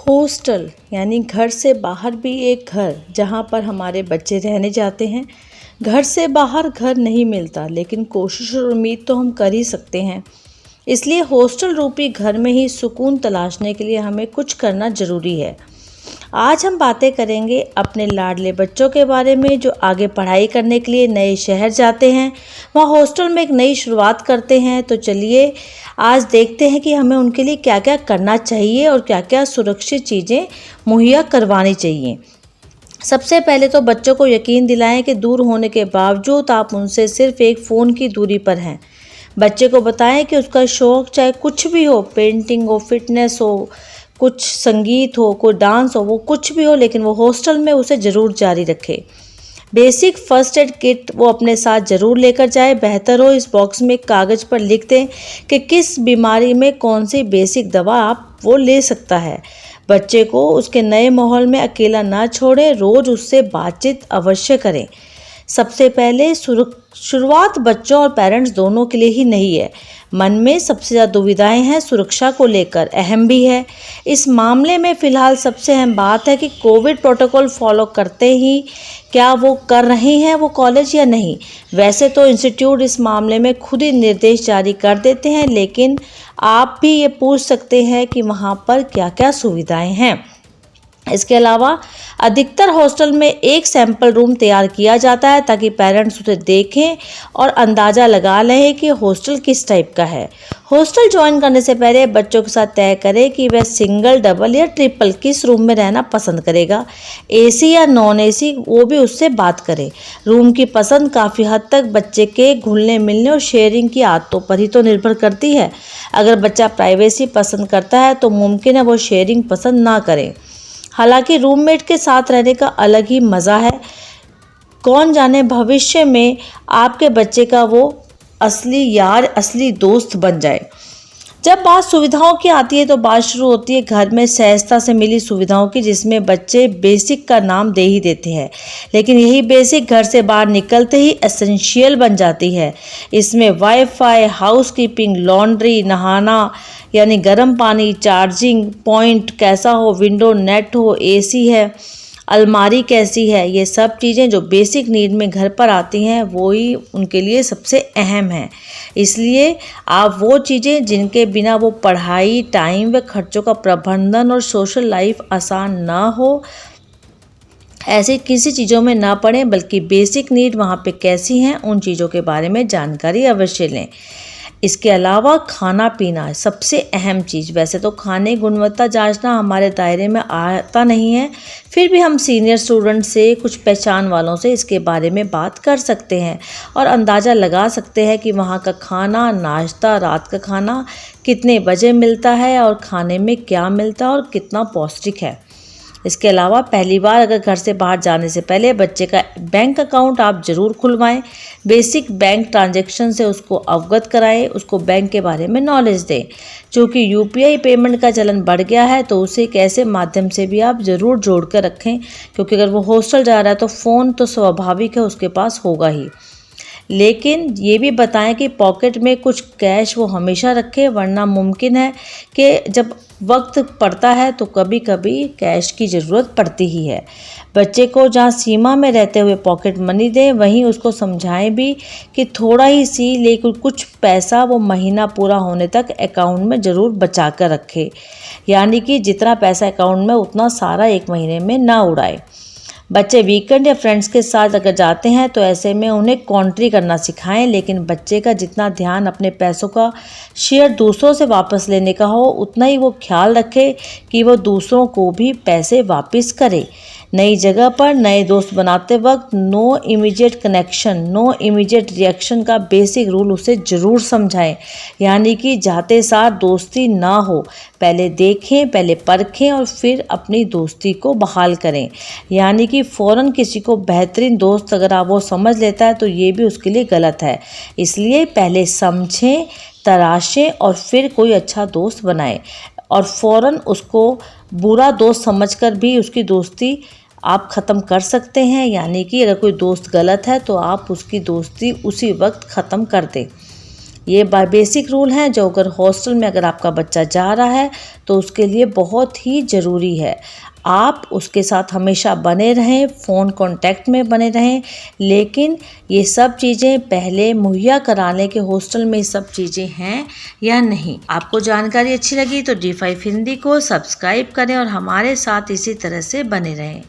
Hostel यानी घर से बाहर भी एक घर जहाँ पर हमारे बच्चे रहने जाते हैं। घर से बाहर घर नहीं मिलता, लेकिन कोशिश और उम्मीद तो हम कर ही सकते हैं। इसलिए हॉस्टल रूपी घर में ही सुकून तलाशने के लिए हमें कुछ करना ज़रूरी है। आज हम बातें करेंगे अपने लाडले बच्चों के बारे में जो आगे पढ़ाई करने के लिए नए शहर जाते हैं, वहाँ हॉस्टल में एक नई शुरुआत करते हैं। तो चलिए आज देखते हैं कि हमें उनके लिए क्या क्या करना चाहिए और क्या क्या सुरक्षित चीज़ें मुहैया करवानी चाहिए। सबसे पहले तो बच्चों को यकीन दिलाएं कि दूर होने के बावजूद आप उनसे सिर्फ एक फ़ोन की दूरी पर हैं। बच्चे को बताएं कि उसका शौक़ चाहे कुछ भी हो, पेंटिंग हो, फिटनेस हो, कुछ संगीत हो, कोई डांस हो, वो कुछ भी हो, लेकिन वो हॉस्टल में उसे ज़रूर जारी रखे। बेसिक फर्स्ट एड किट वो अपने साथ ज़रूर लेकर जाए। बेहतर हो इस बॉक्स में कागज़ पर लिख दें कि किस बीमारी में कौन सी बेसिक दवा आप वो ले सकता है। बच्चे को उसके नए माहौल में अकेला ना छोड़ें, रोज़ उससे बातचीत अवश्य करें। सबसे पहले शुरुआत बच्चों और पेरेंट्स दोनों के लिए ही नहीं है। मन में सबसे ज़्यादा दुविधाएं हैं, सुरक्षा को लेकर अहम भी है। इस मामले में फ़िलहाल सबसे अहम बात है कि कोविड प्रोटोकॉल फॉलो करते ही क्या वो कर रहे हैं वो कॉलेज या नहीं। वैसे तो इंस्टीट्यूट इस मामले में खुद ही निर्देश जारी कर देते हैं, लेकिन आप भी ये पूछ सकते हैं कि वहाँ पर क्या क्या सुविधाएं हैं। इसके अलावा अधिकतर हॉस्टल में एक सैंपल रूम तैयार किया जाता है ताकि पेरेंट्स उसे देखें और अंदाज़ा लगा लें कि हॉस्टल किस टाइप का है। हॉस्टल ज्वाइन करने से पहले बच्चों के साथ तय करें कि वह सिंगल, डबल या ट्रिपल किस रूम में रहना पसंद करेगा। एसी या नॉन एसी वो भी उससे बात करें। रूम की पसंद काफ़ी हद तक बच्चे के घुलने मिलने और शेयरिंग की आदतों पर ही तो निर्भर करती है। अगर बच्चा प्राइवेसी पसंद करता है तो मुमकिन है वो शेयरिंग पसंद ना करें। हालांकि रूममेट के साथ रहने का अलग ही मज़ा है। कौन जाने भविष्य में आपके बच्चे का वो असली यार, असली दोस्त बन जाए। जब बात सुविधाओं की आती है तो बात शुरू होती है घर में सहजता से मिली सुविधाओं की, जिसमें बच्चे बेसिक का नाम दे ही देते हैं, लेकिन यही बेसिक घर से बाहर निकलते ही एसेंशियल बन जाती है। इसमें वाईफाई, हाउसकीपिंग, लॉन्ड्री, नहाना यानी गर्म पानी, चार्जिंग पॉइंट कैसा हो, विंडो नेट हो, एसी है, अलमारी कैसी है, ये सब चीज़ें जो बेसिक नीड में घर पर आती हैं वो ही उनके लिए सबसे अहम है। इसलिए आप वो चीज़ें जिनके बिना वो पढ़ाई, टाइम व खर्चों का प्रबंधन और सोशल लाइफ आसान ना हो, ऐसी किसी चीज़ों में ना पड़ें, बल्कि बेसिक नीड वहाँ पे कैसी हैं उन चीज़ों के बारे में जानकारी अवश्य लें। इसके अलावा खाना पीना सबसे अहम चीज़। वैसे तो खाने की गुणवत्ता जांचना हमारे दायरे में आता नहीं है, फिर भी हम सीनियर स्टूडेंट से, कुछ पहचान वालों से इसके बारे में बात कर सकते हैं और अंदाज़ा लगा सकते हैं कि वहाँ का खाना, नाश्ता, रात का खाना कितने बजे मिलता है और खाने में क्या मिलता है और कितना पौष्टिक है। इसके अलावा पहली बार अगर घर से बाहर जाने से पहले बच्चे का बैंक अकाउंट आप ज़रूर खुलवाएं। बेसिक बैंक ट्रांजैक्शन से उसको अवगत कराएं, उसको बैंक के बारे में नॉलेज दें। चूँकि यूपीआई पेमेंट का चलन बढ़ गया है तो उसे एक ऐसे माध्यम से भी आप ज़रूर जोड़ कर रखें, क्योंकि अगर वो हॉस्टल जा रहा है तो फ़ोन तो स्वाभाविक है उसके पास होगा ही। लेकिन ये भी बताएं कि पॉकेट में कुछ कैश वो हमेशा रखे, वरना मुमकिन है कि जब वक्त पड़ता है तो कभी कभी कैश की ज़रूरत पड़ती ही है। बच्चे को जहाँ सीमा में रहते हुए पॉकेट मनी दें, वहीं उसको समझाएं भी कि थोड़ा ही सी, लेकिन कुछ पैसा वो महीना पूरा होने तक अकाउंट में ज़रूर बचा कर रखे। यानी कि जितना पैसा अकाउंट में उतना सारा एक महीने में ना उड़ाए। बच्चे वीकेंड या फ्रेंड्स के साथ अगर जाते हैं तो ऐसे में उन्हें कॉन्ट्री करना सिखाएं, लेकिन बच्चे का जितना ध्यान अपने पैसों का शेयर दूसरों से वापस लेने का हो, उतना ही वो ख्याल रखे कि वो दूसरों को भी पैसे वापस करे। नई जगह पर नए दोस्त बनाते वक्त no immediate connection, no immediate reaction का बेसिक रूल उसे ज़रूर समझाएं। यानी कि जाते साथ दोस्ती ना हो, पहले देखें, पहले परखें और फिर अपनी दोस्ती को बहाल करें। यानी कि फ़ौरन किसी को बेहतरीन दोस्त अगर आप वो समझ लेता है तो ये भी उसके लिए गलत है। इसलिए पहले समझें, तराशें और फिर कोई अच्छा दोस्त बनाएं, और फ़ौरन उसको बुरा दोस्त समझकर भी उसकी दोस्ती आप ख़त्म कर सकते हैं। यानी कि अगर कोई दोस्त गलत है तो आप उसकी दोस्ती उसी वक्त ख़त्म कर दें। ये बेसिक रूल हैं जो अगर हॉस्टल में अगर आपका बच्चा जा रहा है तो उसके लिए बहुत ही ज़रूरी है। आप उसके साथ हमेशा बने रहें, फ़ोन कांटेक्ट में बने रहें, लेकिन ये सब चीज़ें पहले मुहैया करा लें कि हॉस्टल में ये सब चीज़ें हैं या नहीं। आपको जानकारी अच्छी लगी तो D5 हिंदी को सब्सक्राइब करें और हमारे साथ इसी तरह से बने रहें।